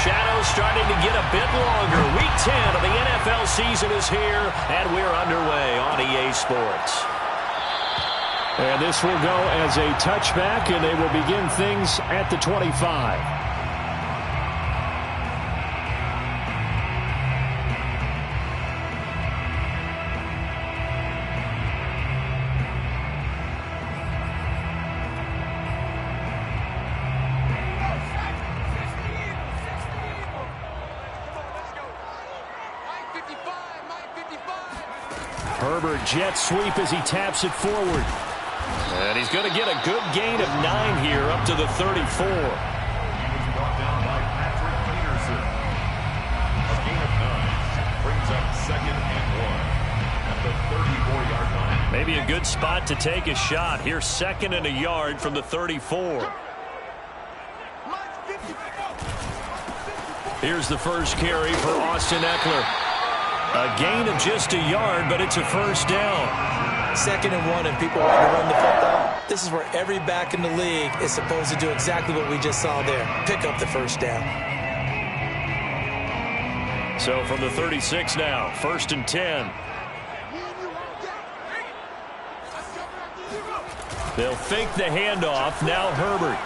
shadow's starting to get a bit longer. Week 10 of the NFL season is here, and we're underway on EA Sports. And this will go as a touchback, and they will begin things at the 25. Herbert jet sweep as he taps it forward. And he's going to get a good gain of 9 here up to the 34. Brought down by Patrick Peterson. A gain of 9 brings up 2nd and 1 at the 34-yard line. Maybe a good spot to take a shot. Here's 2nd and a yard from the 34. Here's the first carry for Austin Eckler. A gain of just a yard, but it's a first down. 2nd and 1, and people want to run the football. This is where every back in the league is supposed to do exactly what we just saw there. Pick up the first down. So from the 36 now, 1st and 10. They'll fake the handoff. Now Herbert.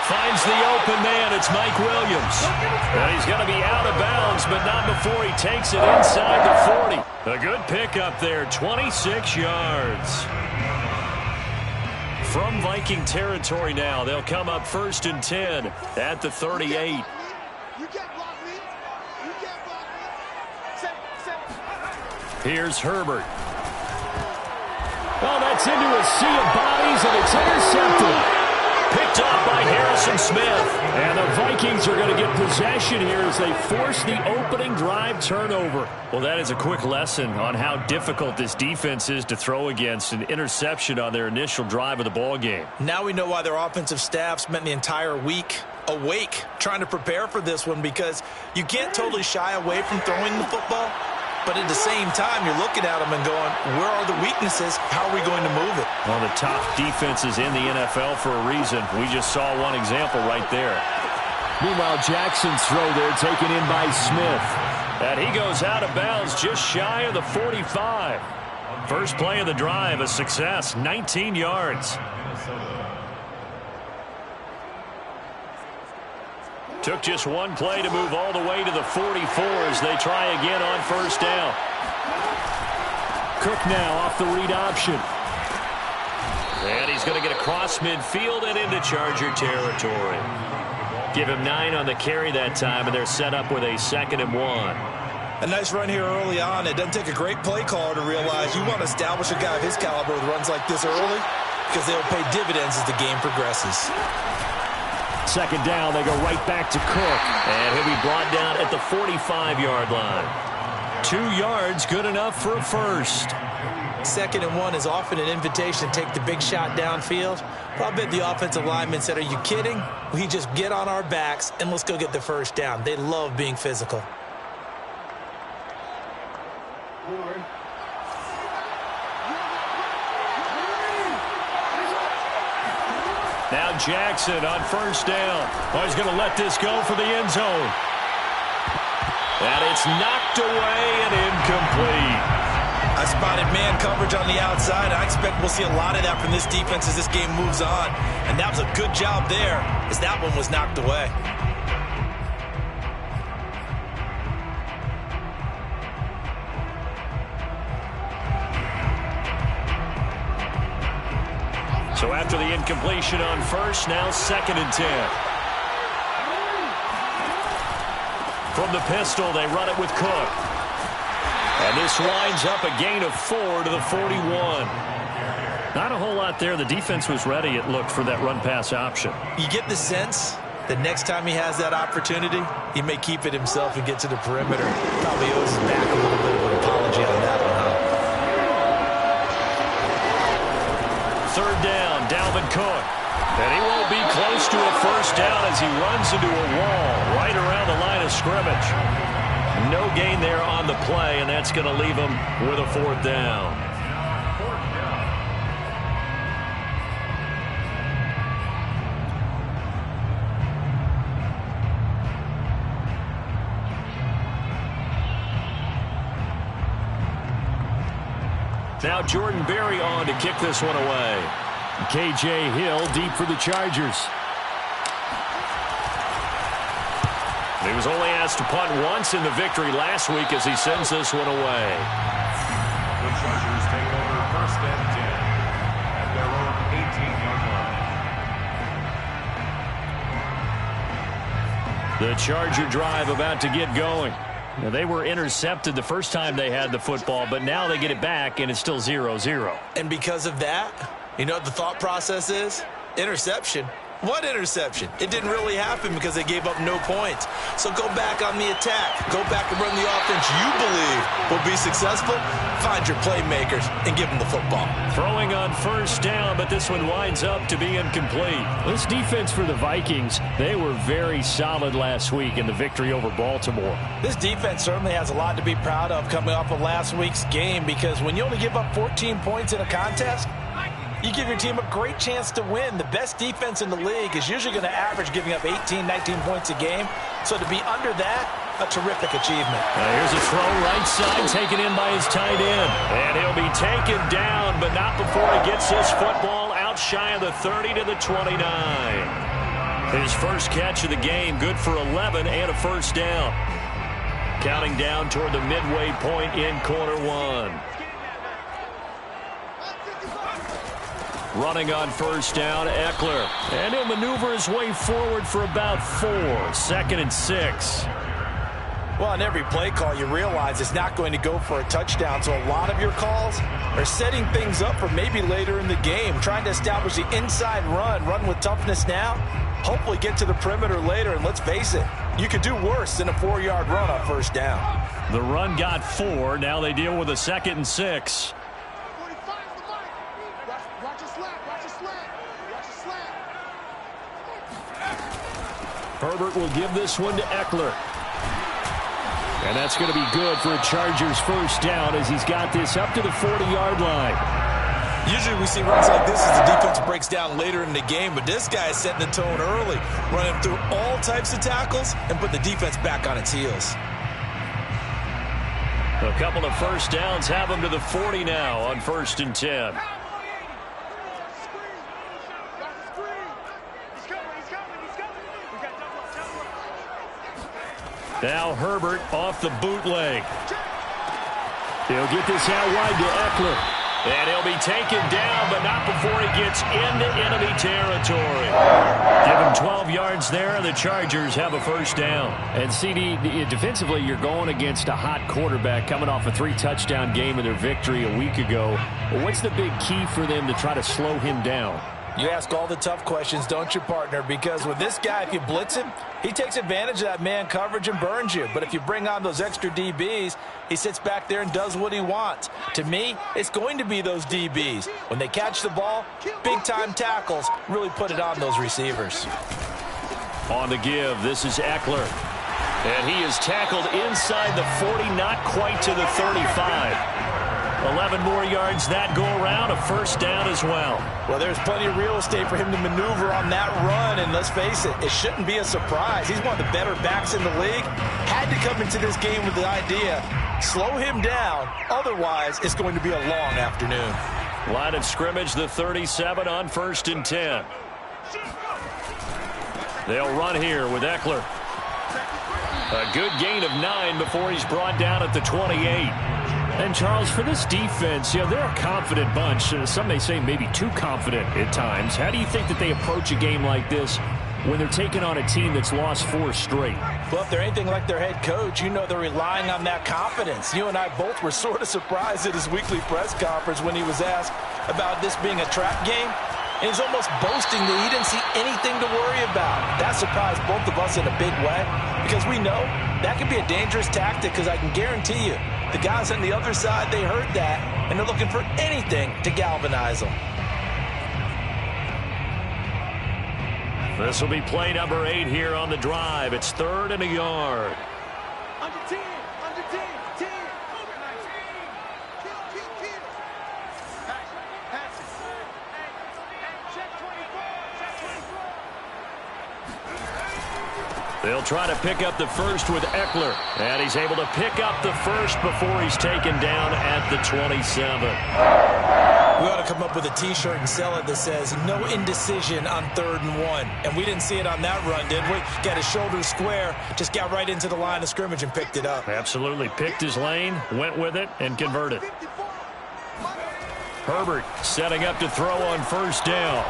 Finds the open man. It's Mike Williams. And he's going to be out of bounds, but not before he takes it inside the 40. A good pickup there, 26 yards. From Viking territory now, they'll come up 1st and 10 at the 38. Here's Herbert. Oh, that's into a sea of bodies, and it's intercepted. Picked off by Harrison Smith. And the Vikings are going to get possession here as they force the opening drive turnover. Well, that is a quick lesson on how difficult this defense is to throw against. An interception on their initial drive of the ball game. Now we know why their offensive staff spent the entire week awake trying to prepare for this one, because you can't totally shy away from throwing the football. But at the same time, you're looking at them and going, where are the weaknesses? How are we going to move it? One of the top defenses in the NFL for a reason. We just saw one example right there. Meanwhile, Jackson's throw there taken in by Smith. And he goes out of bounds just shy of the 45. First play of the drive, a success, 19 yards. Took just one play to move all the way to the 44 as they try again on 1st down. Cook now off the read option. And he's going to get across midfield and into Charger territory. Give him 9 on the carry that time, and they're set up with a 2nd and 1. A nice run here early on. It doesn't take a great play caller to realize you want to establish a guy of his caliber with runs like this early, because they'll pay dividends as the game progresses. 2nd down, they go right back to Cook. And he'll be brought down at the 45-yard line. 2 yards, good enough for a first. 2nd and 1 is often an invitation to take the big shot downfield. But I bet the offensive lineman said, are you kidding? We just get on our backs and let's go get the first down. They love being physical. Now Jackson on 1st down. Oh, he's going to let this go for the end zone. And it's knocked away and incomplete. I spotted man coverage on the outside. I expect we'll see a lot of that from this defense as this game moves on. And that was a good job there as that one was knocked away. So after the incompletion on 1st, now 2nd and 10. From the pistol, they run it with Cook. And this winds up a gain of 4 to the 41. Not a whole lot there. The defense was ready, it looked, for that run-pass option. You get the sense that next time he has that opportunity, he may keep it himself and get to the perimeter. Probably owes his back a little bit of an apology on that one, huh? 3rd down, Dalvin Cook. And he won't be close to a first down as he runs into a wall right around the line of scrimmage. No gain there on the play, and that's going to leave him with a 4th down. Now Jordan Berry on to kick this one away. K.J. Hill deep for the Chargers. He was only asked to punt once in the victory last week as he sends this one away. The Chargers take over first and 10 at their own 18-yard line. The Charger drive about to get going. Now, they were intercepted the first time they had the football, but now they get it back, and it's still 0-0. And because of that, you know what the thought process is? Interception. What interception? It didn't really happen because they gave up no points. So go back on the attack. Go back and run the offense you believe will be successful. Find your playmakers and give them the football. Throwing on first down, but this one winds up to be incomplete. This defense for the Vikings, they were very solid last week in the victory over Baltimore. This defense certainly has a lot to be proud of coming off of last week's game, because when you only give up 14 points in a contest, you give your team a great chance to win. The best defense in the league is usually going to average giving up 18, 19 points a game. So to be under that, a terrific achievement. Here's a throw right side, taken in by his tight end. And he'll be taken down, but not before he gets this football out shy of the 30 to the 29. His first catch of the game, good for 11 and a first down. Counting down toward the midway point in quarter one. Running on first down, Eckler. And he'll maneuver his way forward for about 4. 2nd and 6. Well, on every play call, you realize it's not going to go for a touchdown. So a lot of your calls are setting things up for maybe later in the game, trying to establish the inside run with toughness now, hopefully get to the perimeter later. And let's face it, you could do worse than a 4-yard run on first down. The run got 4. Now they deal with a 2nd and 6. Herbert will give this one to Eckler. And that's going to be good for a Chargers first down as he's got this up to the 40-yard line. Usually we see runs like this as the defense breaks down later in the game, but this guy is setting the tone early, running through all types of tackles and putting the defense back on its heels. A couple of first downs have him to the 40 now on 1st and 10. Now Herbert off the bootleg. He'll get this out wide to Eckler. And he'll be taken down, but not before he gets into enemy territory. Give him 12 yards there, and the Chargers have a first down. And CD, defensively, you're going against a hot quarterback coming off a 3-touchdown game in their victory a week ago. Well, what's the big key for them to try to slow him down? You ask all the tough questions, don't you, partner? Because with this guy, if you blitz him, he takes advantage of that man coverage and burns you. But if you bring on those extra DBs, he sits back there and does what he wants. To me, it's going to be those DBs. When they catch the ball, big-time tackles really put it on those receivers. On the give, this is Eckler. And he is tackled inside the 40, not quite to the 35. 11 more yards that go around, a first down as well. Well, there's plenty of real estate for him to maneuver on that run, and let's face it, it shouldn't be a surprise. He's one of the better backs in the league. Had to come into this game with the idea, slow him down, otherwise it's going to be a long afternoon. Line of scrimmage, the 37 on 1st and 10. They'll run here with Eckler. A good gain of 9 before he's brought down at the 28. And, Charles, for this defense, they're a confident bunch. Some may say maybe too confident at times. How do you think that they approach a game like this when they're taking on a team that's lost 4 straight? Well, if they're anything like their head coach, you know they're relying on that confidence. You and I both were sort of surprised at his weekly press conference when he was asked about this being a trap game. And he's almost boasting that he didn't see anything to worry about. That surprised both of us in a big way because we know that can be a dangerous tactic, because I can guarantee you the guys on the other side, they heard that, and they're looking for anything to galvanize them. This will be play number 8 here on the drive. It's 3rd and a yard. Under 10, under 10, 10. Pass it. Check 24, check 24. They'll try to pick up the first with Eckler. And he's able to pick up the first before he's taken down at the 27. We ought to come up with a T-shirt and sell it that says, no indecision on 3rd and 1. And we didn't see it on that run, did we? Got his shoulders square, just got right into the line of scrimmage and picked it up. Absolutely. Picked his lane, went with it, and converted. Herbert setting up to throw on 1st down.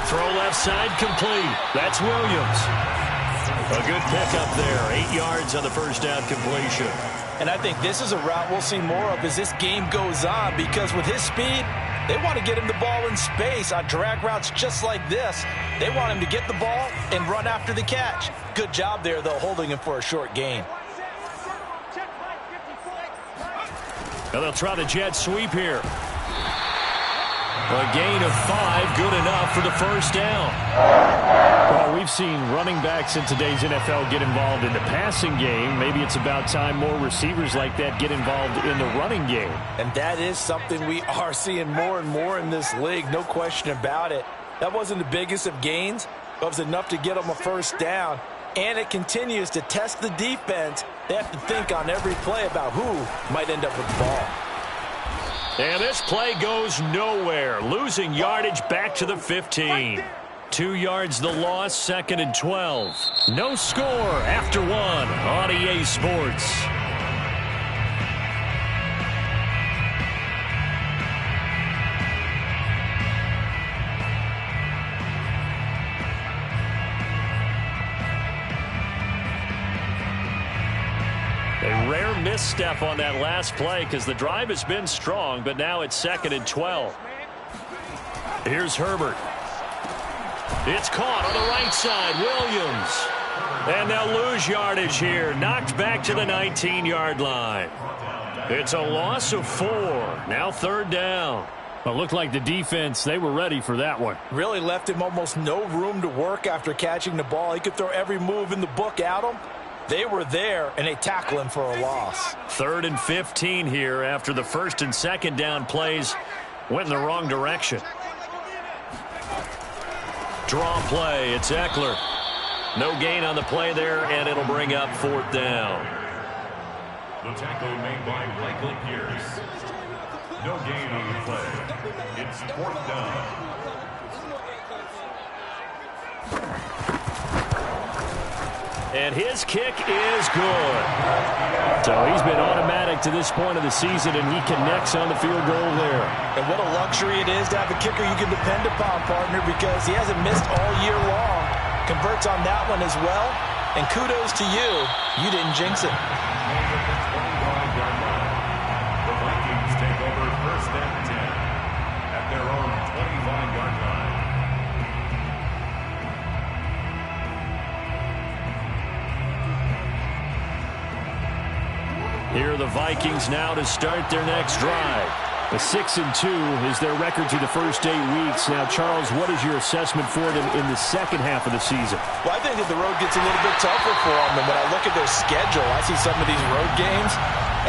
Throw left side complete. That's Williams. A good pickup there. 8 yards on the 1st down completion. And I think this is a route we'll see more of as this game goes on, because with his speed, they want to get him the ball in space on drag routes just like this. They want him to get the ball and run after the catch. Good job there, though, holding him for a short gain. Now they'll try the jet sweep here. A gain of 5, good enough for the 1st down. Well, we've seen running backs in today's NFL get involved in the passing game. Maybe it's about time more receivers like that get involved in the running game. And that is something we are seeing more and more in this league, no question about it. That wasn't the biggest of gains, but it was enough to get them a 1st down. And it continues to test the defense. They have to think on every play about who might end up with the ball. And this play goes nowhere. Losing yardage back to the 15. 2 yards the loss, 2nd and 12. No score after 1 on EA Sports. A rare misstep on that last play because the drive has been strong, but now it's 2nd and 12. Here's Herbert. It's caught on the right side. Williams. And they'll lose yardage here. Knocked back to the 19-yard line. It's a loss of 4. Now 3rd down. Well, it looked like the defense, they were ready for that one. Really left him almost no room to work after catching the ball. He could throw every move in the book at him. They were there, and they tackle him for a loss. 3rd and 15 here after the 1st and 2nd down plays went in the wrong direction. Draw play. It's Eckler. No gain on the play there, and it'll bring up 4th down. The tackle made by Michael Pierce. No gain on the play. It's 4th down. And his kick is good. So he's been automatic to this point of the season, and he connects on the field goal there. And what a luxury it is to have a kicker you can depend upon, partner, because he hasn't missed all year long. Converts on that one as well. And kudos to you. You didn't jinx it. The Vikings take over 1st and 10 at their own 25-yard line. Here are the Vikings now to start their next drive. A 6-2 is their record through the first 8 weeks. Now, Charles, what is your assessment for them in the second half of the season? Well, I think that the road gets a little bit tougher for them. And when I look at their schedule, I see some of these road games,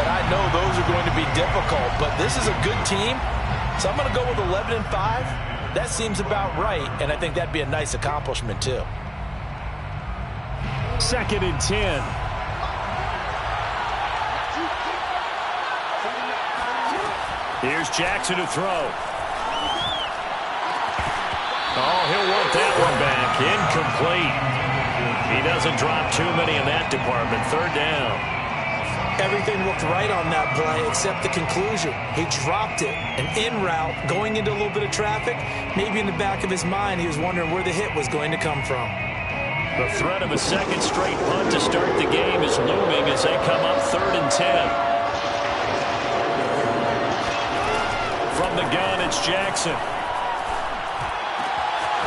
and I know those are going to be difficult. But this is a good team, so I'm going to go with 11-5. That seems about right, and I think that'd be a nice accomplishment, too. 2nd and 10. Here's Jackson to throw. Oh, he'll want that one back. Incomplete. He doesn't drop too many in that department. 3rd down. Everything looked right on that play except the conclusion. He dropped it. An in route, going into a little bit of traffic. Maybe in the back of his mind, he was wondering where the hit was going to come from. The threat of a second straight punt to start the game is looming as they come up 3rd and 10. From the gun, it's Jackson.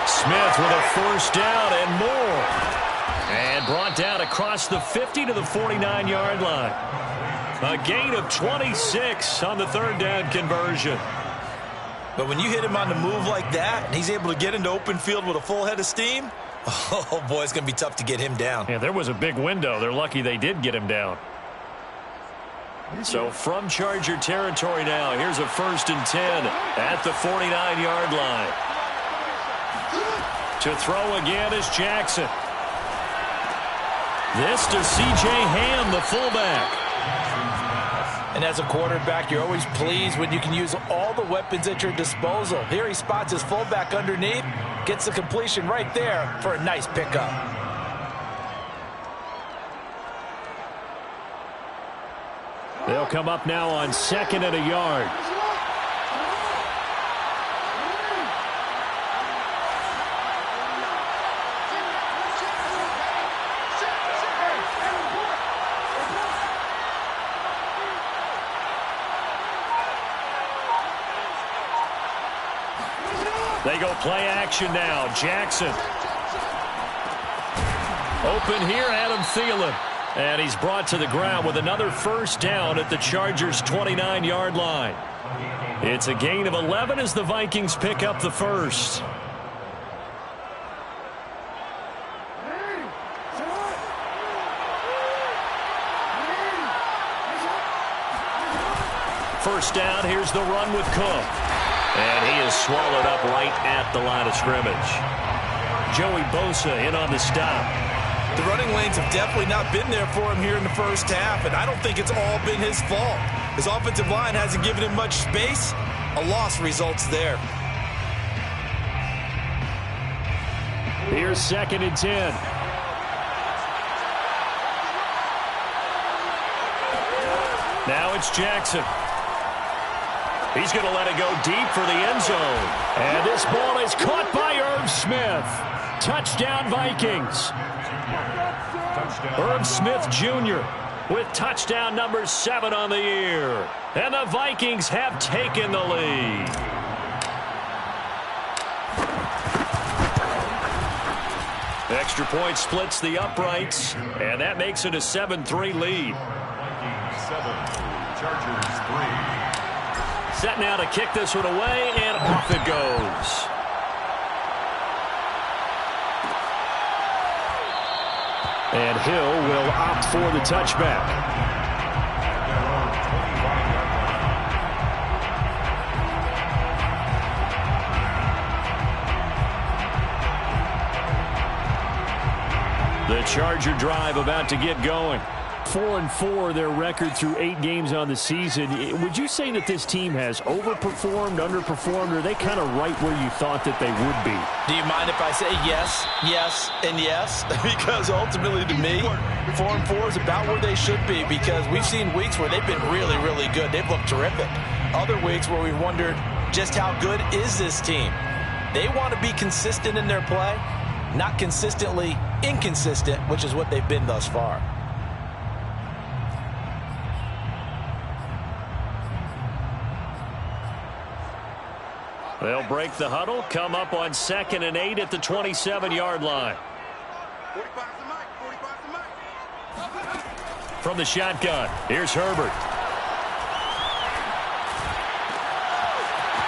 Smith with a 1st down and more. And brought down across the 50 to the 49-yard line. A gain of 26 on the 3rd down conversion. But when you hit him on the move like that, and he's able to get into open field with a full head of steam, oh, boy, it's going to be tough to get him down. Yeah, there was a big window. They're lucky they did get him down. So from Charger territory now, here's a 1st and 10 at the 49-yard line. To throw again is Jackson. This to C.J. Ham, the fullback. And as a quarterback, you're always pleased when you can use all the weapons at your disposal. Here he spots his fullback underneath, gets the completion right there for a nice pickup. They'll come up now on 2nd and a yard. They go play action now. Jackson. Open here, Adam Thielen. And he's brought to the ground with another first down at the Chargers' 29-yard line. It's a gain of 11 as the Vikings pick up the first. First down, here's the run with Cook. And he is swallowed up right at the line of scrimmage. Joey Bosa in on the stop. The running lanes have definitely not been there for him here in the first half, and I don't think it's all been his fault. His offensive line hasn't given him much space. A loss results there. Here's 2nd and 10. Now it's Jackson. He's going to let it go deep for the end zone. And this ball is caught by Irv Smith. Touchdown, Vikings. Irv Smith Jr. with touchdown number 7 on the year. And the Vikings have taken the lead. Extra point splits the uprights, and that makes it a 7-3 lead. Vikings 7, Chargers 3. Set now to kick this one away, and off it goes. And Hill will opt for the touchback. The Charger drive about to get going. 4-4 their record through 8 games on the season. Would you say that this team has overperformed, underperformed, or are they kind of right where you thought that they would be? Do you mind if I say yes, yes, and yes? Because ultimately to me, 4-4 is about where they should be, because we've seen weeks where they've been really, really good. They've looked terrific. Other weeks where we wondered just how good is this team. They want to be consistent in their play, not consistently inconsistent, which is what they've been thus far. They'll break the huddle, come up on 2nd and 8 at the 27-yard line. From the shotgun, here's Herbert.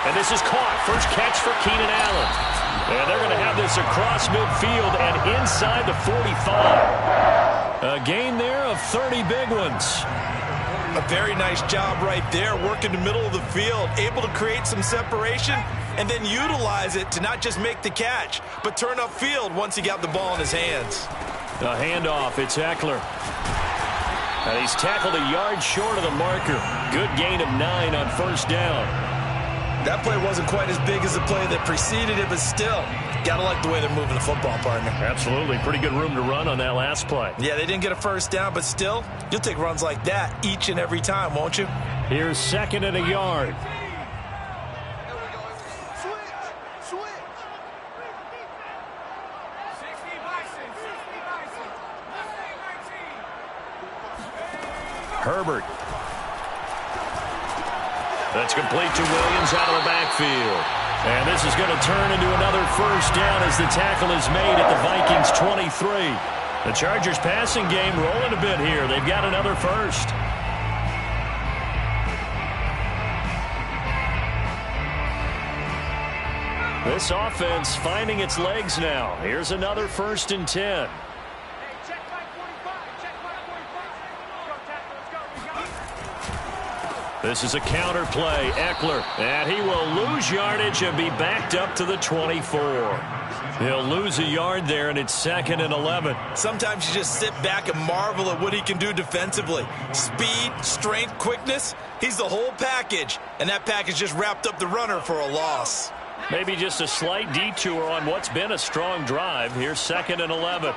And this is caught. First catch for Keenan Allen. And they're going to have this across midfield and inside the 45. A gain there of 30 big ones. A very nice job right there, working the middle of the field, able to create some separation and then utilize it to not just make the catch, but turn upfield once he got the ball in his hands. A handoff, it's Eckler. And he's tackled a yard short of the marker. Good gain of 9 on first down. That play wasn't quite as big as the play that preceded it, but still, gotta like the way they're moving the football, partner. Absolutely. Pretty good room to run on that last play. Yeah, they didn't get a first down, but still, you'll take runs like that each and every time, won't you? Here's 2nd and a yard. Herbert. That's complete to Williams out of the backfield. And this is going to turn into another first down as the tackle is made at the Vikings 23. The Chargers passing game rolling a bit here. They've got another first. This offense finding its legs now. Here's another 1st and 10. This is a counter play. Eckler, and he will lose yardage and be backed up to the 24. He'll lose a yard there, and it's 2nd and 11. Sometimes you just sit back and marvel at what he can do defensively. Speed, strength, quickness, he's the whole package. And that package just wrapped up the runner for a loss. Maybe just a slight detour on what's been a strong drive. Here's 2nd and 11.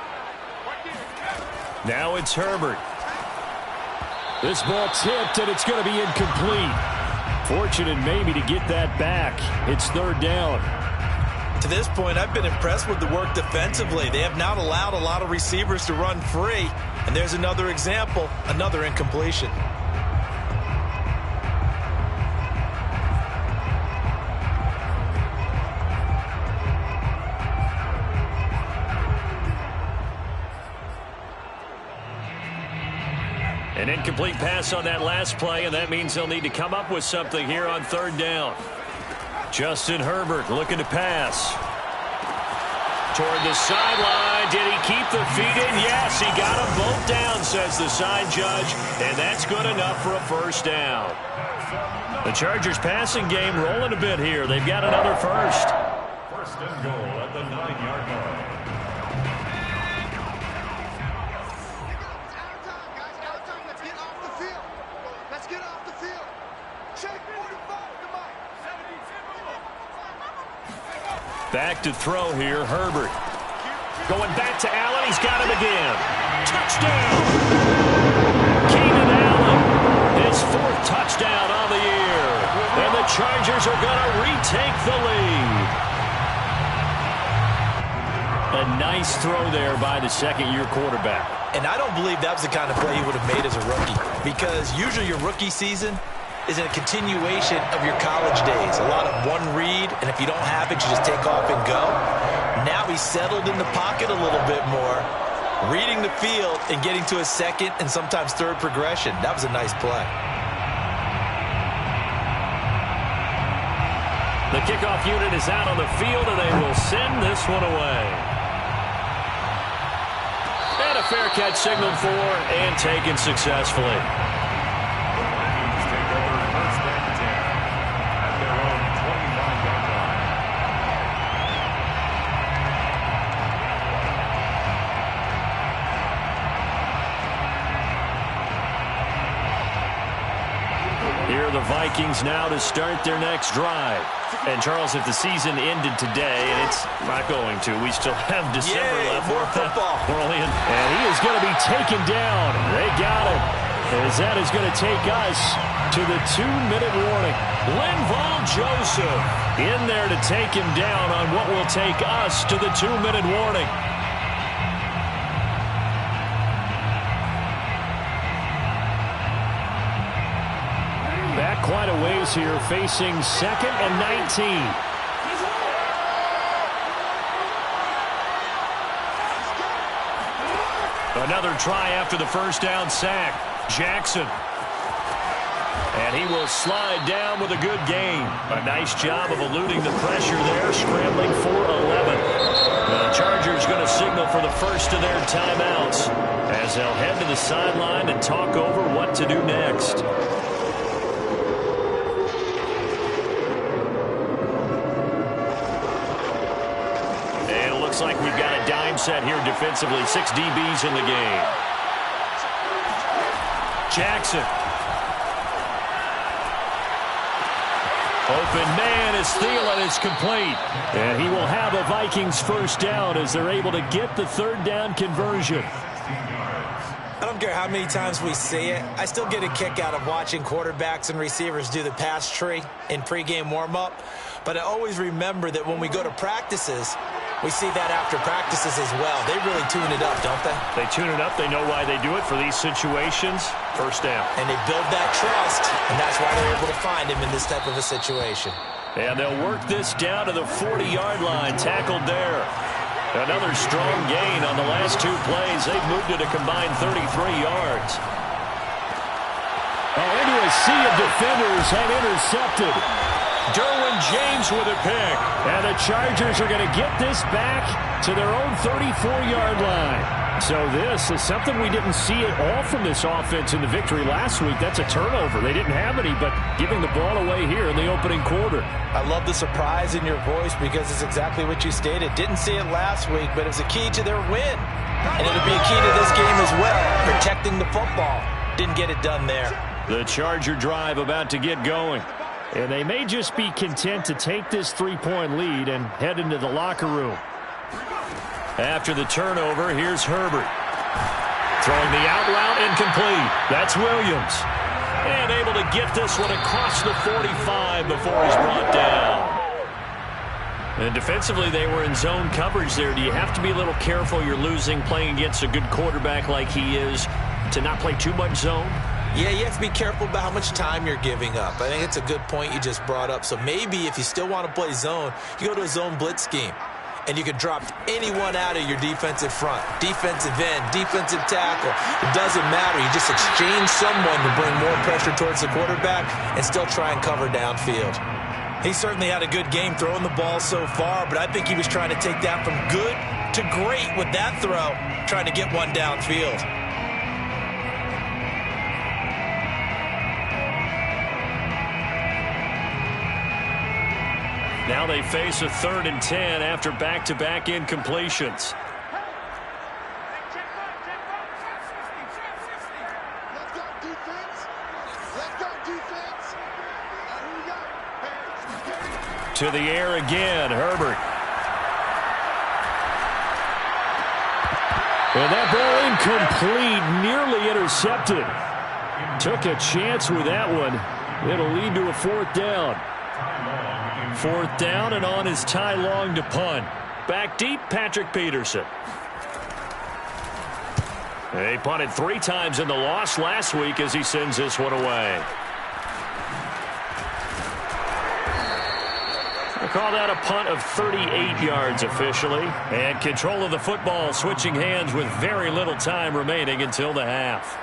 Now it's Herbert. This ball tipped, and it's going to be incomplete. Fortunate maybe to get that back. It's 3rd down. To this point, I've been impressed with the work defensively. They have not allowed a lot of receivers to run free. And there's another example, another incompletion. An incomplete pass on that last play, and that means they'll need to come up with something here on 3rd down. Justin Herbert looking to pass. Toward the sideline. Did he keep the feet in? Yes, he got them both down, says the side judge, and that's good enough for a 1st down. The Chargers passing game rolling a bit here. They've got another 1st. 1st and goal at the 9-yard line. Back to throw here, Herbert. Going back to Allen, he's got him again. Touchdown! Keenan Allen, his 4th touchdown on the year. And the Chargers are going to retake the lead. A nice throw there by the 2nd-year quarterback. And I don't believe that was the kind of play he would have made as a rookie. Because usually your rookie season is a continuation of your college days. A lot of one read, and if you don't have it, you just take off and go. Now he's settled in the pocket a little bit more, reading the field and getting to a 2nd and sometimes 3rd progression. That was a nice play. The kickoff unit is out on the field, and they will send this one away. And a fair catch signaled for and taken successfully. Here are the Vikings now to start their next drive. And, Charles, if the season ended today, and it's not going to, we still have December left. More football. Brilliant. And he is going to be taken down. They got him. As that is going to take us to the 2-minute warning. Linval Joseph in there to take him down on what will take us to the 2-minute warning. Back quite a ways here, facing 2nd and 19. Another try after the 1st down sack. Jackson. And he will slide down with a good gain. A nice job of eluding the pressure there, scrambling for 11. The Chargers going to signal for the 1st of their timeouts as they'll head to the sideline and talk over what to do next. Looks like we've got a dime set here defensively. 6 DBs in the game. Jackson. Open man is Thielen. It's complete. And he will have a Vikings 1st down as they're able to get the 3rd down conversion. I don't care how many times we see it. I still get a kick out of watching quarterbacks and receivers do the pass tree in pregame warm-up. But I always remember that when we go to practices, we see that after practices as well. They really tune it up, don't they? They tune it up. They know why they do it for these situations. 1st down. And they build that trust, and that's why they're able to find him in this type of a situation. And they'll work this down to the 40-yard line. Tackled there. Another strong gain on the last 2 plays. They've moved it a combined 33 yards. Oh, into a sea of defenders and intercepted. Derwin James with a pick. And the Chargers are going to get this back to their own 34-yard line. So this is something we didn't see at all from this offense in the victory last week. That's a turnover. They didn't have any, but giving the ball away here in the opening quarter. I love the surprise in your voice because it's exactly what you stated. Didn't see it last week, but it was a key to their win. And it'll be a key to this game as well, protecting the football. Didn't get it done there. The Charger drive about to get going. And they may just be content to take this 3-point lead and head into the locker room. After the turnover, here's Herbert. Throwing the out route incomplete. That's Williams. And able to get this one across the 45 before he's brought down. And defensively, they were in zone coverage there. Do you have to be a little careful? You're losing playing against a good quarterback like he is to not play too much zone? Yeah, you have to be careful about how much time you're giving up. I think it's a good point you just brought up. So maybe if you still want to play zone, you go to a zone blitz scheme. And you can drop anyone out of your defensive front. Defensive end, defensive tackle. It doesn't matter. You just exchange someone to bring more pressure towards the quarterback and still try and cover downfield. He certainly had a good game throwing the ball so far, but I think he was trying to take that from good to great with that throw, trying to get one downfield. Now they face a 3rd and 10 after back-to-back incompletions. To the air again, Herbert. And that ball incomplete, nearly intercepted. Took a chance with that one. It'll lead to a 4th down. 4th down, and on is Ty Long to punt. Back deep, Patrick Peterson. They punted 3 times in the loss last week as he sends this one away. We'll call that a punt of 38 yards officially. And control of the football switching hands with very little time remaining until the half.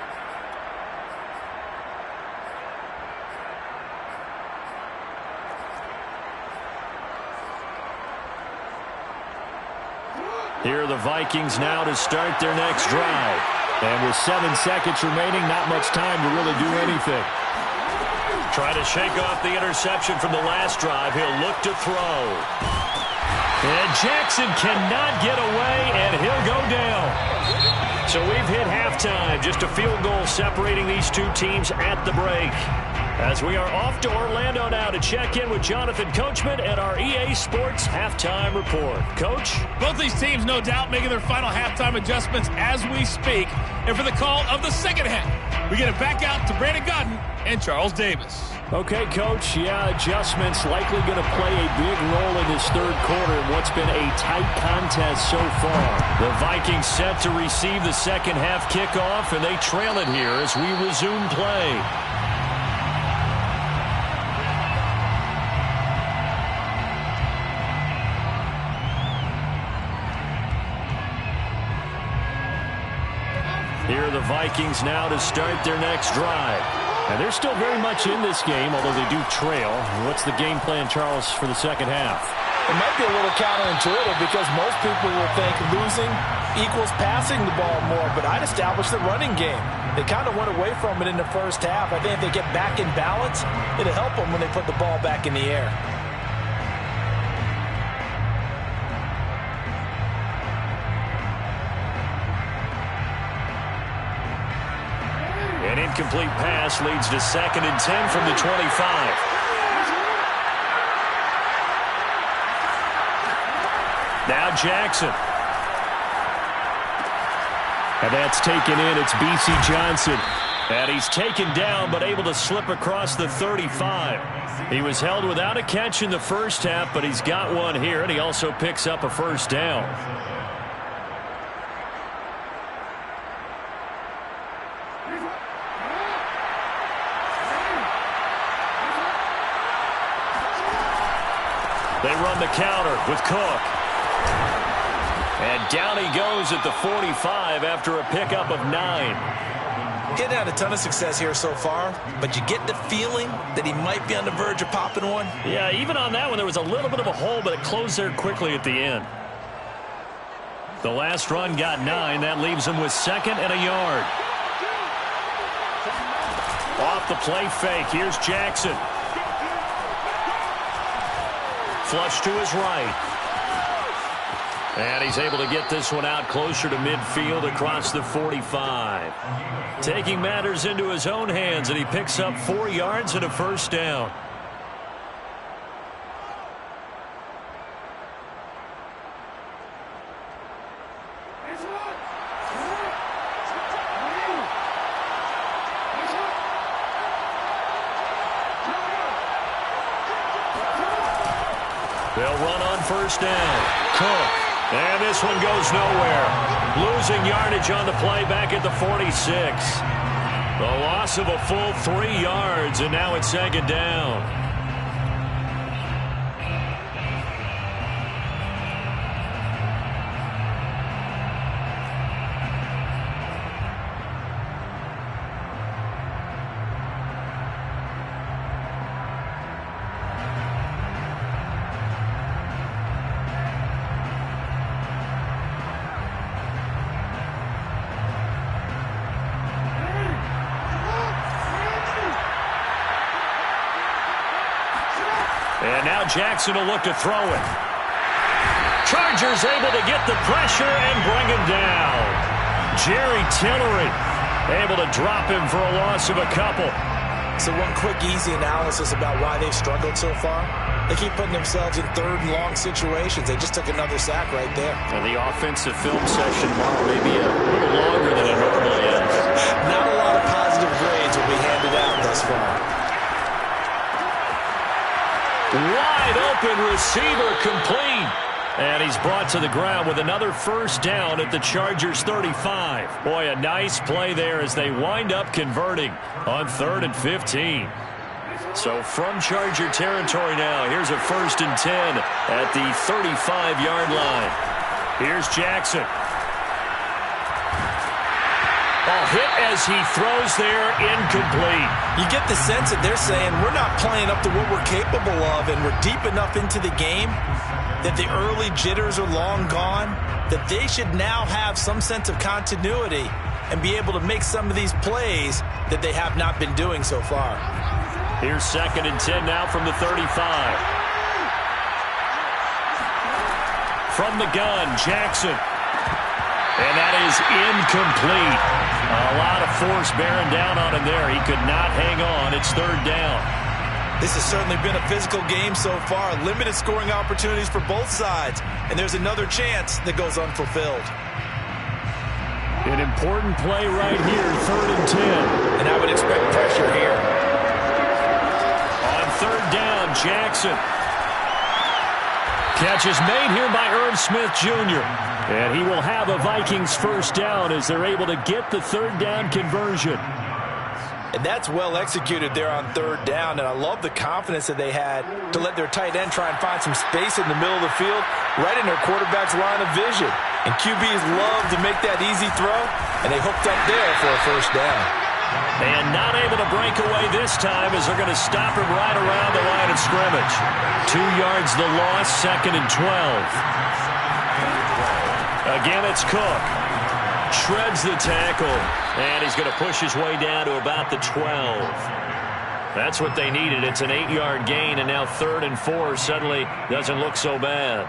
Here are the Vikings now to start their next drive. And with 7 seconds remaining, not much time to really do anything. Try to shake off the interception from the last drive. He'll look to throw. And Jackson cannot get away, and he'll go down. So we've hit halftime. Just a field goal separating these two teams at the break. As we are off to Orlando now to check in with Jonathan Coachman and our EA Sports Halftime Report. Coach? Both these teams, no doubt, making their final halftime adjustments as we speak. And for the call of the second half, we get it back out to Brandon Godden and Charles Davis. Okay, Coach. Yeah, adjustments likely going to play a big role in this 3rd quarter in what's been a tight contest so far. The Vikings set to receive the second half kickoff, and they trail it here as we resume play. Here are the Vikings now to start their next drive. And they're still very much in this game, although they do trail. What's the game plan, Charles, for the second half? It might be a little counterintuitive because most people will think losing equals passing the ball more, but I'd establish the running game. They kind of went away from it in the first half. I think if they get back in balance, it'll help them when they put the ball back in the air. An incomplete pass leads to 2nd and 10 from the 25. Now Jackson. And that's taken in. It's B.C. Johnson. And he's taken down but able to slip across the 35. He was held without a catch in the first half, but he's got one here, and he also picks up a 1st down. They run the counter with Cook. And down he goes at the 45 after a pickup of 9. He hadn't had a ton of success here so far, but you get the feeling that he might be on the verge of popping one. Yeah, even on that one, there was a little bit of a hole, but it closed there quickly at the end. The last run got 9. That leaves him with 2nd and a yard. Off the play fake. Here's Jackson. Flush to his right. And he's able to get this one out closer to midfield across the 45. Taking matters into his own hands, and he picks up 4 yards and a first down. They'll run on first down. Cook. And this one goes nowhere. Losing yardage on the play back at the 46. The loss of a full 3 yards, and now it's 2nd down. And now Jackson will look to throw it. Chargers able to get the pressure and bring him down. Jerry Tillery able to drop him for a loss of a couple. So one quick, easy analysis about why they've struggled so far. They keep putting themselves in 3rd and long situations. They just took another sack right there. And the offensive film session tomorrow may be a little longer than it normally is. Not a lot of positive grades will be handed out thus far. Wide open receiver complete. And he's brought to the ground with another first down at the Chargers 35. Boy, a nice play there as they wind up converting on 3rd and 15. So from Charger territory now, here's a 1st and 10 at the 35-yard line. Here's Jackson. A hit as he throws there, incomplete. You get the sense that they're saying we're not playing up to what we're capable of, and we're deep enough into the game that the early jitters are long gone, that they should now have some sense of continuity and be able to make some of these plays that they have not been doing so far. Here's 2nd and 10 now from the 35. From the gun, Jackson. And that is incomplete. A lot of force bearing down on him there. He could not hang on. It's 3rd down. This has certainly been a physical game so far. Limited scoring opportunities for both sides. And there's another chance that goes unfulfilled. An important play right here, 3rd and 10. And I would expect pressure here. On 3rd down, Jackson. Catch is made here by Irv Smith Jr. And he will have a Vikings first down as they're able to get the 3rd down conversion. And that's well executed there on 3rd down. And I love the confidence that they had to let their tight end try and find some space in the middle of the field, right in their quarterback's line of vision. And QBs love to make that easy throw, and they hooked up there for a first down. And not able to break away this time as they're going to stop him right around the line of scrimmage. 2 yards the loss, 2nd and 12. Again, it's Cook. Shreds the tackle, and he's going to push his way down to about the 12. That's what they needed. It's an 8-yard gain, and now 3rd and 4 suddenly doesn't look so bad.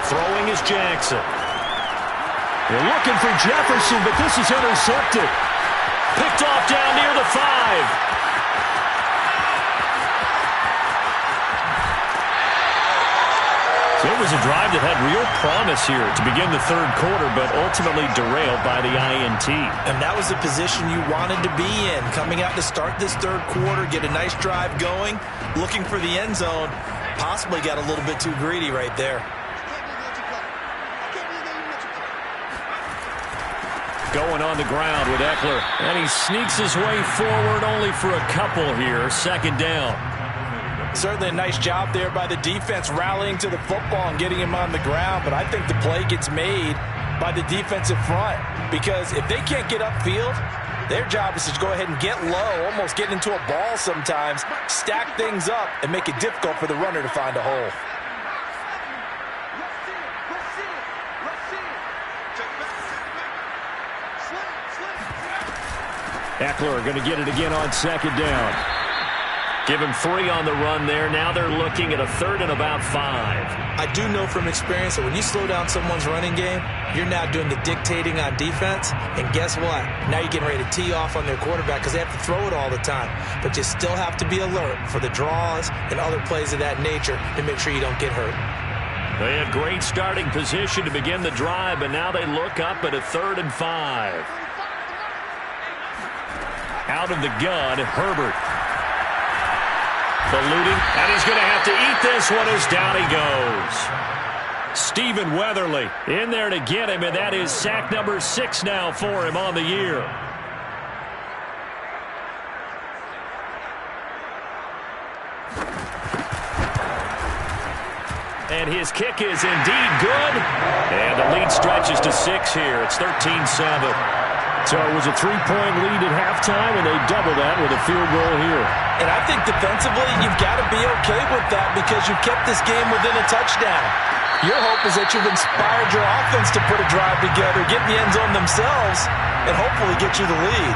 Throwing is Jackson. They're looking for Jefferson, but this is intercepted. Picked off down near the 5. So it was a drive that had real promise here to begin the 3rd quarter, but ultimately derailed by the INT. And that was the position you wanted to be in, coming out to start this 3rd quarter, get a nice drive going, looking for the end zone. Possibly got a little bit too greedy right there. Going on the ground with Eckler, and he sneaks his way forward only for a couple here. 2nd down. Certainly a nice job there by the defense rallying to the football and getting him on the ground, but I think the play gets made by the defensive front because if they can't get upfield, their job is to go ahead and get low, almost get into a ball sometimes, stack things up, and make it difficult for the runner to find a hole. Eckler going to get it again on second down. Give him 3 on the run there. Now they're looking at a 3rd and about 5. I do know from experience that when you slow down someone's running game, you're now doing the dictating on defense. And guess what? Now you're getting ready to tee off on their quarterback because they have to throw it all the time. But you still have to be alert for the draws and other plays of that nature to make sure you don't get hurt. They had great starting position to begin the drive, but now they look up at a 3rd and 5. Out of the gun, Herbert. Ballooning, and he's going to have to eat this one as down he goes. Stephen Weatherly in there to get him, and that is sack number 6 now for him on the year. And his kick is indeed good. And the lead stretches to 6 here. It's 13-7. So it was a 3-point lead at halftime, and they double that with a field goal here. And I think defensively, you've got to be okay with that because you've kept this game within a touchdown. Your hope is that you've inspired your offense to put a drive together, get in the end zone themselves, and hopefully get you the lead.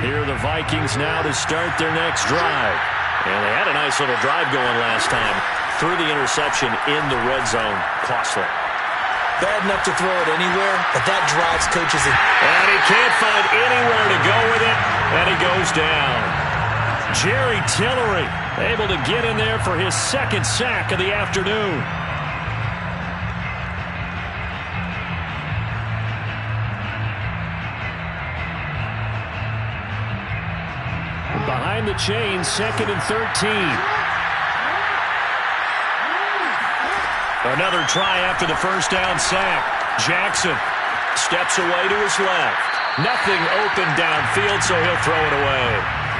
Here are the Vikings now to start their next drive. And they had a nice little drive going last time. Threw the interception in the red zone. Costly. Bad enough to throw it anywhere, but that drives coaches in. And he can't find anywhere to go with it. And he goes down. Jerry Tillery able to get in there for his 2nd sack of the afternoon. Behind the chain, 2nd and 13. Another try after the first down sack. Jackson steps away to his left. Nothing open downfield, so he'll throw it away.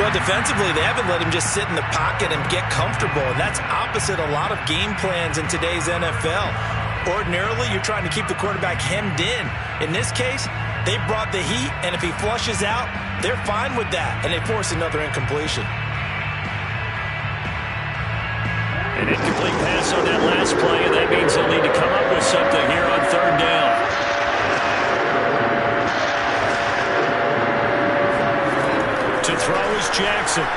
Well, defensively, they haven't let him just sit in the pocket and get comfortable, and that's opposite a lot of game plans in today's NFL. Ordinarily, you're trying to keep the quarterback hemmed in. In this case, they brought the heat, and if he flushes out, they're fine with that, and they force another incompletion. An incomplete pass on that last play, and that means they'll need to come up with something here on 3rd down. To throw is Jackson.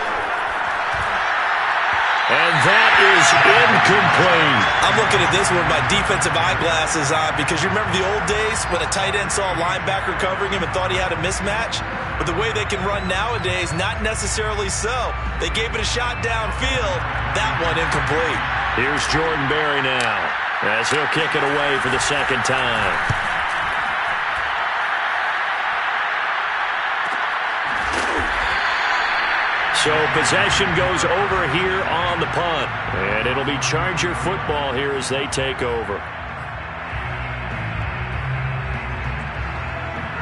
And that is incomplete. I'm looking at this with my defensive eyeglasses on because you remember the old days when a tight end saw a linebacker covering him and thought he had a mismatch? But the way they can run nowadays, not necessarily so. They gave it a shot downfield. That one incomplete. Here's Jordan Berry now as he'll kick it away for the 2nd time. So possession goes over here on the punt. And it'll be Charger football here as they take over.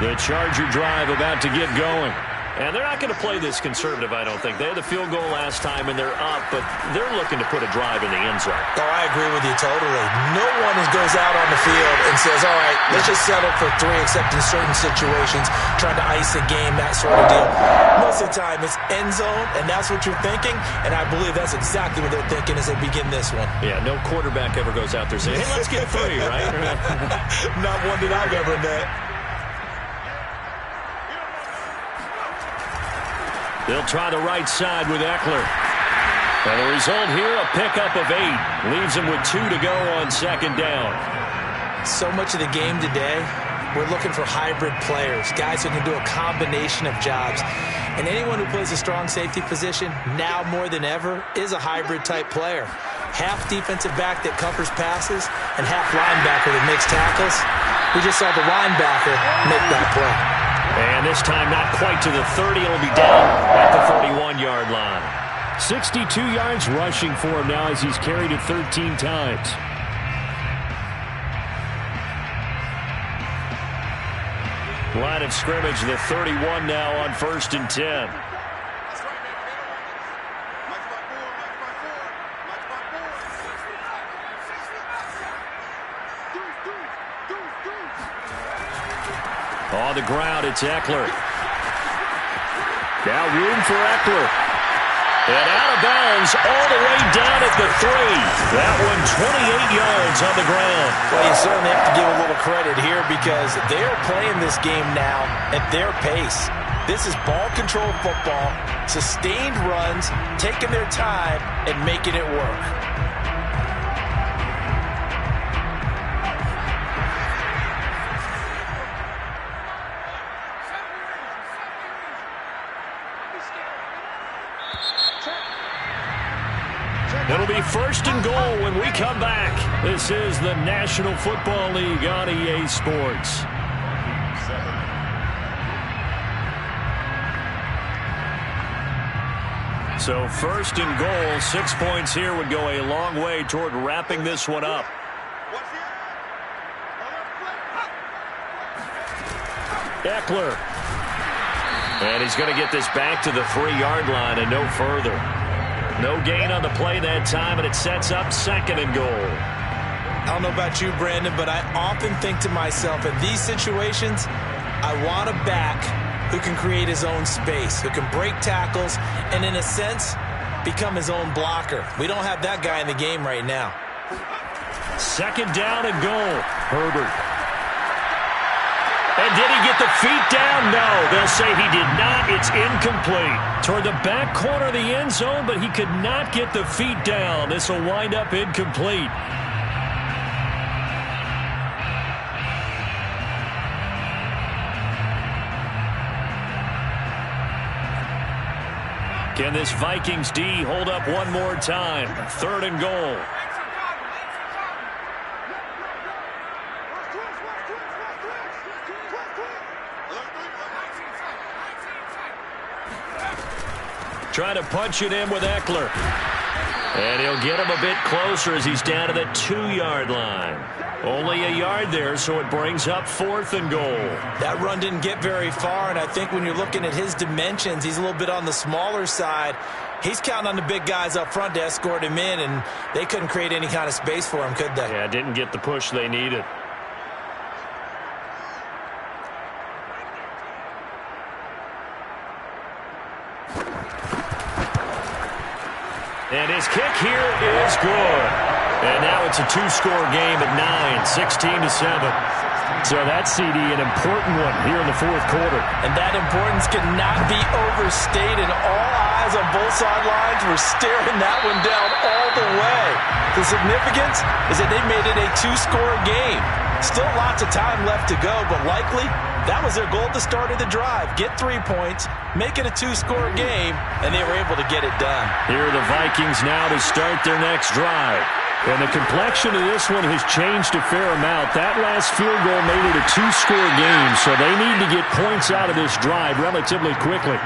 The Charger drive about to get going. And they're not going to play this conservative, I don't think. They had the field goal last time, and they're up, but they're looking to put a drive in the end zone. Oh, I agree with you totally. No one goes out on the field and says, all right, let's just settle for 3, except in certain situations, trying to ice a game, that sort of deal. Most of the time, it's end zone, and that's what you're thinking, and I believe that's exactly what they're thinking as they begin this one. Yeah, no quarterback ever goes out there saying, hey, let's get 3, right? Not one that I've ever met. They'll try the right side with Eckler. And the result here, a pickup of 8. Leaves him with 2 to go on 2nd down. So much of the game today, we're looking for hybrid players, guys who can do a combination of jobs. And anyone who plays a strong safety position, now more than ever, is a hybrid type player. Half defensive back that covers passes and half linebacker that makes tackles. We just saw the linebacker make that play. And this time not quite to the 30. It'll be down at the 31-yard line. 62 yards rushing for him now as he's carried it 13 times. Line of scrimmage, the 31 now on 1st and 10. On the ground, it's Eckler. Now room for Eckler. And out of bounds all the way down at the 3. That one 28 yards on the ground. Well, you certainly have to give a little credit here because they're playing this game now at their pace. This is ball control football, sustained runs, taking their time and making it work. It'll be 1st and goal when we come back. This is the National Football League on EA Sports. So 1st and goal, 6 points here would go a long way toward wrapping this one up. Eckler. And he's going to get this back to the 3-yard line and no further. No gain on the play that time, and it sets up 2nd and goal. I don't know about you, Brandon, but I often think to myself, in these situations, I want a back who can create his own space, who can break tackles, and in a sense, become his own blocker. We don't have that guy in the game right now. 2nd down and goal. Herbert. And did he get the feet down? No, they'll say he did not. It's incomplete. Toward the back corner of the end zone, but he could not get the feet down. This will wind up incomplete. Can this Vikings D hold up one more time? 3rd and goal. Trying to punch it in with Eckler. And he'll get him a bit closer as he's down to the 2-yard line. Only a yard there, so it brings up 4th and goal. That run didn't get very far, and I think when you're looking at his dimensions, he's a little bit on the smaller side. He's counting on the big guys up front to escort him in, and they couldn't create any kind of space for him, could they? Yeah, didn't get the push they needed. And his kick here is good. And now it's a 2-score game at 9, 16-7. So that CD, an important one here in the 4th quarter. And that importance cannot be overstated. All eyes on both sidelines were staring that one down all the way. The significance is that they made it a 2-score game. Still lots of time left to go, but likely that was their goal at the start of the drive. Get 3 points, make it a 2-score game, and they were able to get it done. Here are the Vikings now to start their next drive. And the complexion of this one has changed a fair amount. That last field goal made it a 2-score game, so they need to get points out of this drive relatively quickly.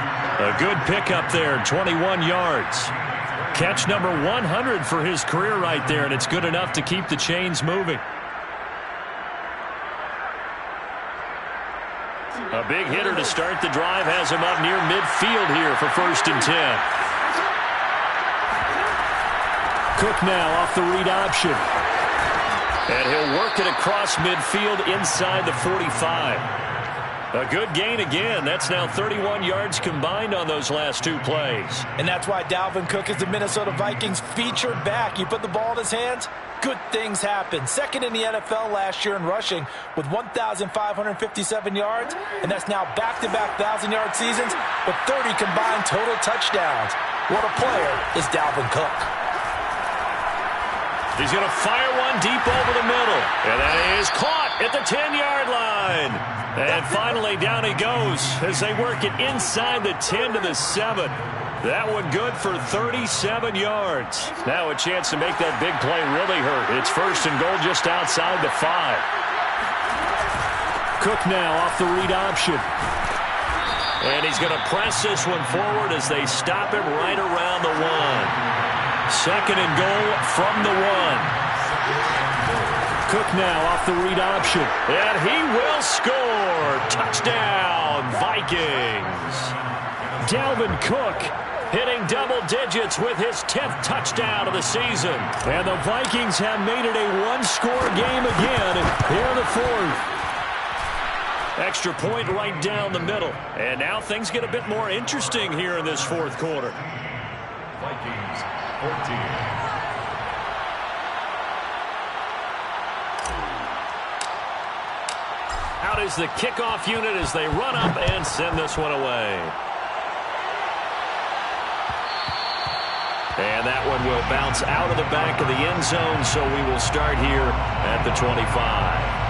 A good pickup there, 21 yards. Catch number 100 for his career right there, and it's good enough to keep the chains moving. A big hitter to start the drive has him up near midfield here for 1st and 10. Cook now off the read option. And he'll work it across midfield inside the 45. A good gain again. That's now 31 yards combined on those last 2 plays. And that's why Dalvin Cook is the Minnesota Vikings featured back. You put the ball in his hands, good things happen. 2nd in the NFL last year in rushing with 1,557 yards, and that's now back-to-back 1,000-yard seasons with 30 combined total touchdowns. What a player is Dalvin Cook. He's going to fire one deep over the middle, and that is caught at the 10-yard line. And finally, down he goes as they work it inside the 10 to the 7. That one good for 37 yards. Now a chance to make that big play really hurt. It's 1st and goal just outside the 5. Cook now off the read option. And he's going to press this one forward as they stop him right around the 1. Second and goal from the 1. Cook now off the read option. And he will score. Touchdown, Vikings. Dalvin Cook hitting double digits with his 10th touchdown of the season. And the Vikings have made it a one-score game again here in the 4th. Extra point right down the middle. And now things get a bit more interesting here in this 4th quarter. Vikings 14. Out is the kickoff unit as they run up and send this one away. And that one will bounce out of the back of the end zone, so we will start here at the 25.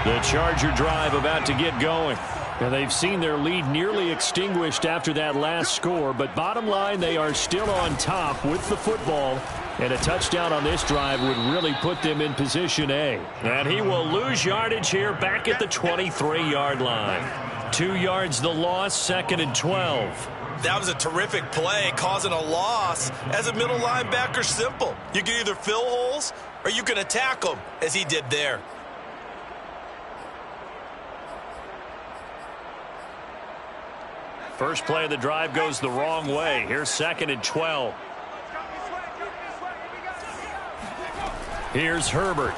The Charger drive about to get going. And they've seen their lead nearly extinguished after that last score. But bottom line, they are still on top with the football. And a touchdown on this drive would really put them in position A. And he will lose yardage here back at the 23-yard line. 2 yards the loss, 2nd and 12. That was a terrific play, causing a loss. As a middle linebacker, simple. You can either fill holes or you can attack them, as he did there. First play of the drive goes the wrong way. Here's 2nd and 12. Here's Herbert.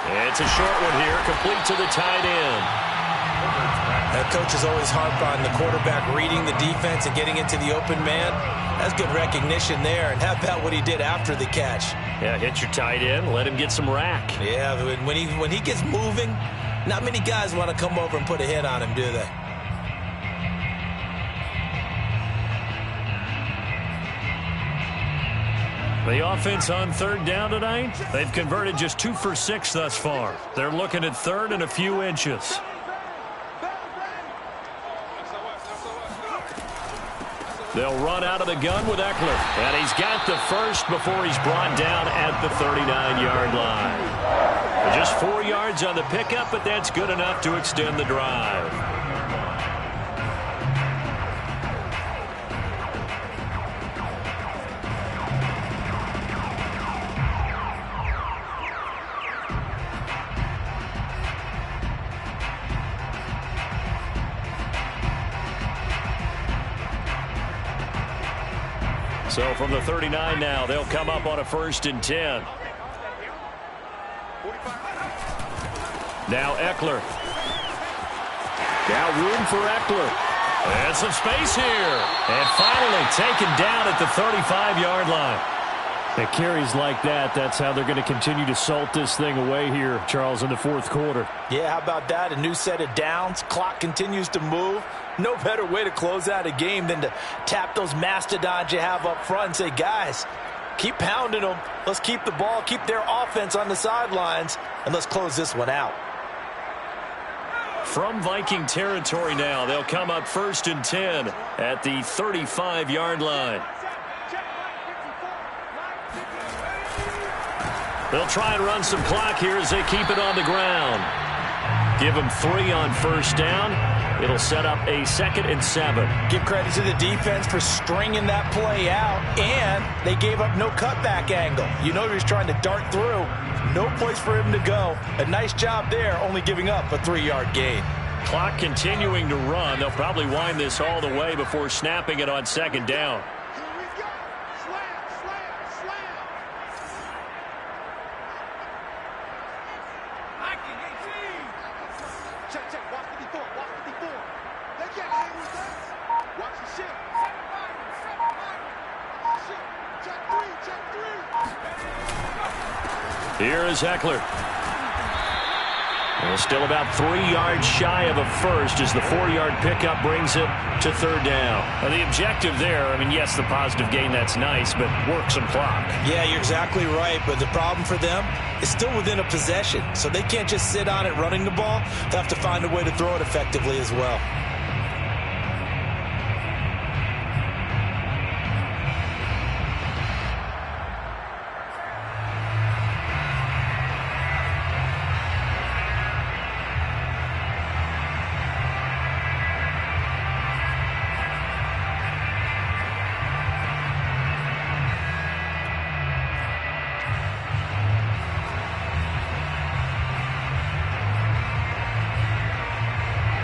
It's a short one here, complete to the tight end. That coach is always harped on the quarterback reading the defense and getting into the open man. That's good recognition there. And how about what he did after the catch? Yeah, hit your tight end, let him get some rack. Yeah, when he gets moving, not many guys want to come over and put a hit on him, do they? The offense on 3rd down tonight, they've converted just 2 for 6 thus far. They're looking at 3rd and a few inches. They'll run out of the gun with Eckler. And he's got the first before he's brought down at the 39-yard line. Just 4 yards on the pickup, but that's good enough to extend the drive. So from the 39 now, they'll come up on a 1st and 10. Now Eckler. Now room for Eckler. And some space here. And finally taken down at the 35-yard line. At carries like that, that's how they're going to continue to salt this thing away here, Charles, in the 4th quarter. Yeah, how about that? A new set of downs. Clock continues to move. No better way to close out a game than to tap those mastodons you have up front and say, guys, keep pounding them. Let's keep the ball, keep their offense on the sidelines, and let's close this one out. From Viking territory now, they'll come up 1st and 10 at the 35-yard line. They'll try and run some clock here as they keep it on the ground. Give them 3 on 1st down. It'll set up a 2nd and 7. Give credit to the defense for stringing that play out, and they gave up no cutback angle. You know he was trying to dart through. No place for him to go. A nice job there, only giving up a 3-yard gain. Clock continuing to run. They'll probably wind this all the way before snapping it on 2nd down. Here is Eckler. Well, still about 3 yards shy of a first as the 4-yard pickup brings it to third down. Well, the objective there, I mean, yes, the positive gain, that's nice, but work some clock. Yeah, you're exactly right, but the problem for them is still within a possession, so they can't just sit on it running the ball. They have to find a way to throw it effectively as well.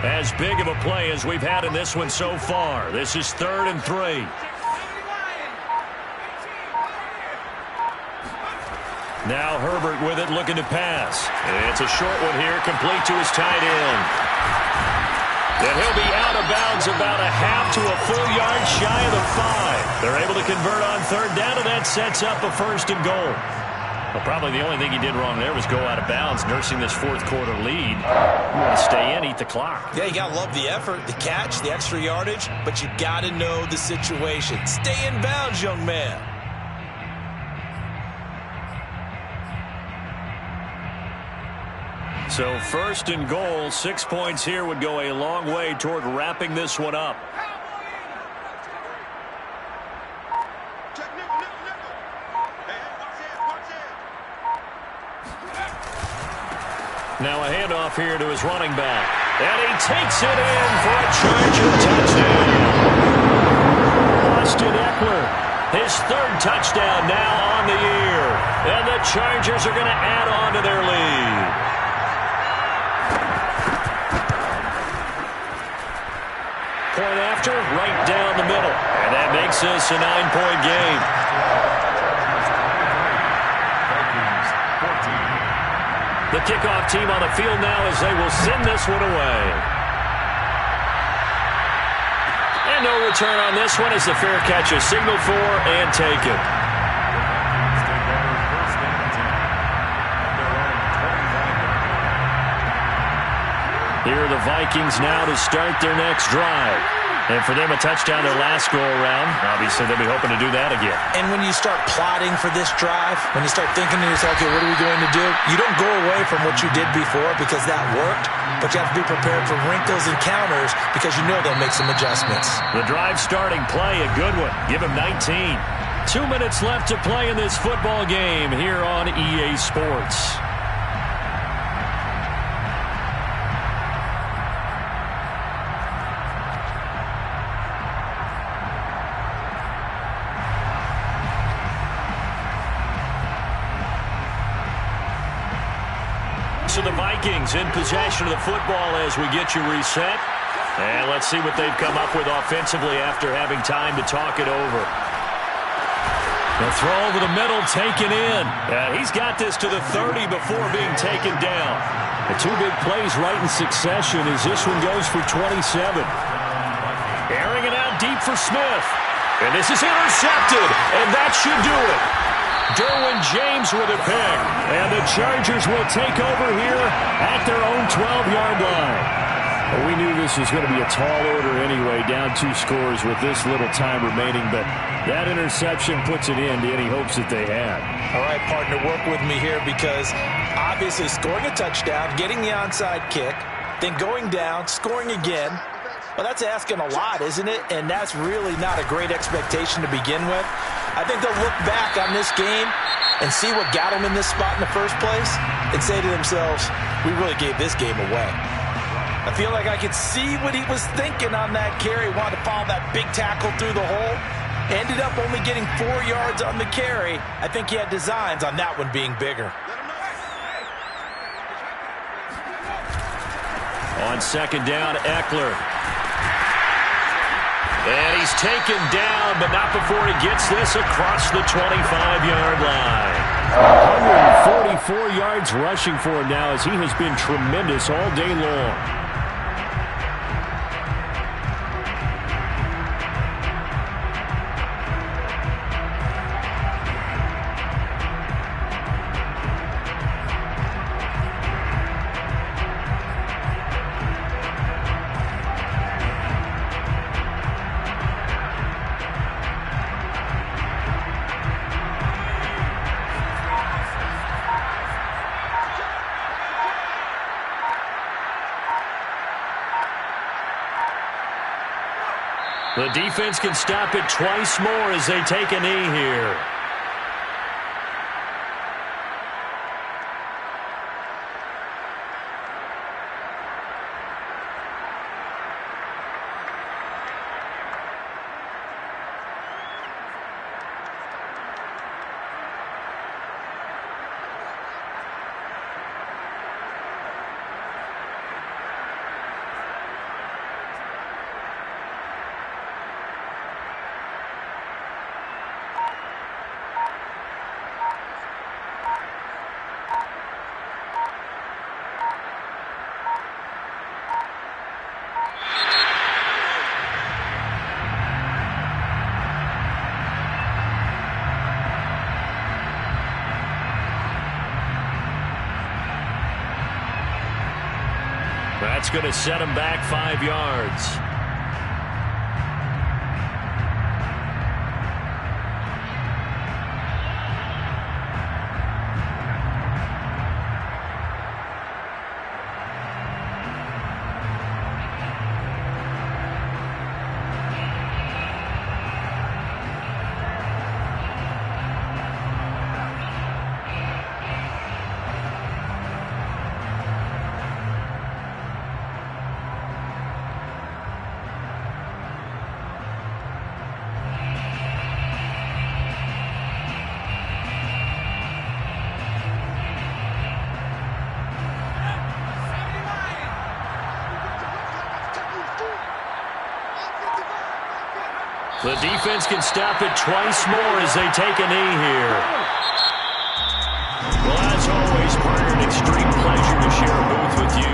As big of a play as we've had in this one so far. This is 3rd and 3. Now Herbert with it, looking to pass. It's a short one here, complete to his tight end. And he'll be out of bounds about a half to a full yard shy of the 5. They're able to convert on third down, and that sets up a 1st and goal. Well, probably the only thing he did wrong there was go out of bounds, nursing this 4th quarter lead. You want to stay in, eat the clock. Yeah, you got to love the effort, the catch, the extra yardage, but you got to know the situation. Stay in bounds, young man. So 1st and goal, 6 points here would go a long way toward wrapping this one up. Now a handoff here to his running back. And he takes it in for a Charger touchdown. Austin Eckler, his 3rd touchdown now on the year. And the Chargers are going to add on to their lead. Point after, right down the middle. And that makes this a 9-point game. The kickoff team on the field now as they will send this one away. And no return on this one as the fair catch is signaled for and taken. Here are the Vikings now to start their next drive. And for them, a touchdown their last go-around. Obviously, they'll be hoping to do that again. And when you start plotting for this drive, when you start thinking to yourself, okay, what are we going to do? You don't go away from what you did before because that worked, but you have to be prepared for wrinkles and counters because you know they'll make some adjustments. The drive starting play, a good one. Give him 19. 2 minutes left to play in this football game here on EA Sports. So the Vikings in possession of the football as we get you reset. And let's see what they've come up with offensively after having time to talk it over. The throw over the middle, taken in. He's got this to the 30 before being taken down. The 2 big plays right in succession as this one goes for 27. Airing it out deep for Smith. And this is intercepted, and that should do it. Derwin James with a pick. And the Chargers will take over here at their own 12-yard line. Well, we knew this was going to be a tall order anyway, down 2 scores with this little time remaining. But that interception puts it in to any hopes that they had. All right, partner, work with me here because obviously scoring a touchdown, getting the onside kick, then going down, scoring again. Well, that's asking a lot, isn't it? And that's really not a great expectation to begin with. I think they'll look back on this game and see what got them in this spot in the first place and say to themselves, we really gave this game away. I feel like I could see what he was thinking on that carry. Wanted to follow that big tackle through the hole. Ended up only getting 4 yards on the carry. I think he had designs on that one being bigger. On 2nd down, Eckler. And he's taken down, but not before he gets this across the 25-yard line. 144 yards rushing for him now as he has been tremendous all day long. The defense can stop it twice more as they take a knee here. That's going to set him back 5 yards. The defense can stop it twice more as they take a knee here. Well, as always, partner, an extreme pleasure to share a booth with you.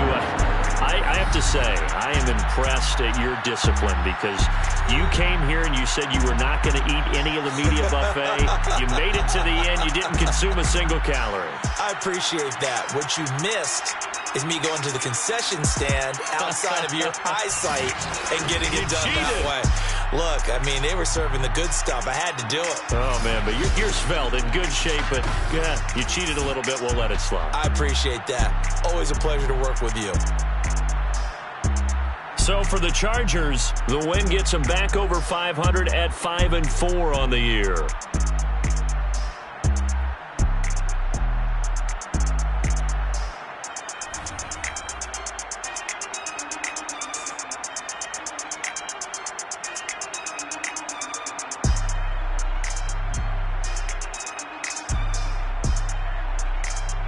I have to say, I am impressed at your discipline because you came here and you said you were not going to eat any of the media buffet. You made it to the end. You didn't consume a single calorie. I appreciate that. What you missed is me going to the concession stand outside of your eyesight and getting it done that way. Look, I mean, they were serving the good stuff. I had to do it. Oh, man, but you're svelte, in good shape, but yeah, you cheated a little bit. We'll let it slide. I appreciate that. Always a pleasure to work with you. So for the Chargers, the win gets them back over 500 at 5-4 on the year.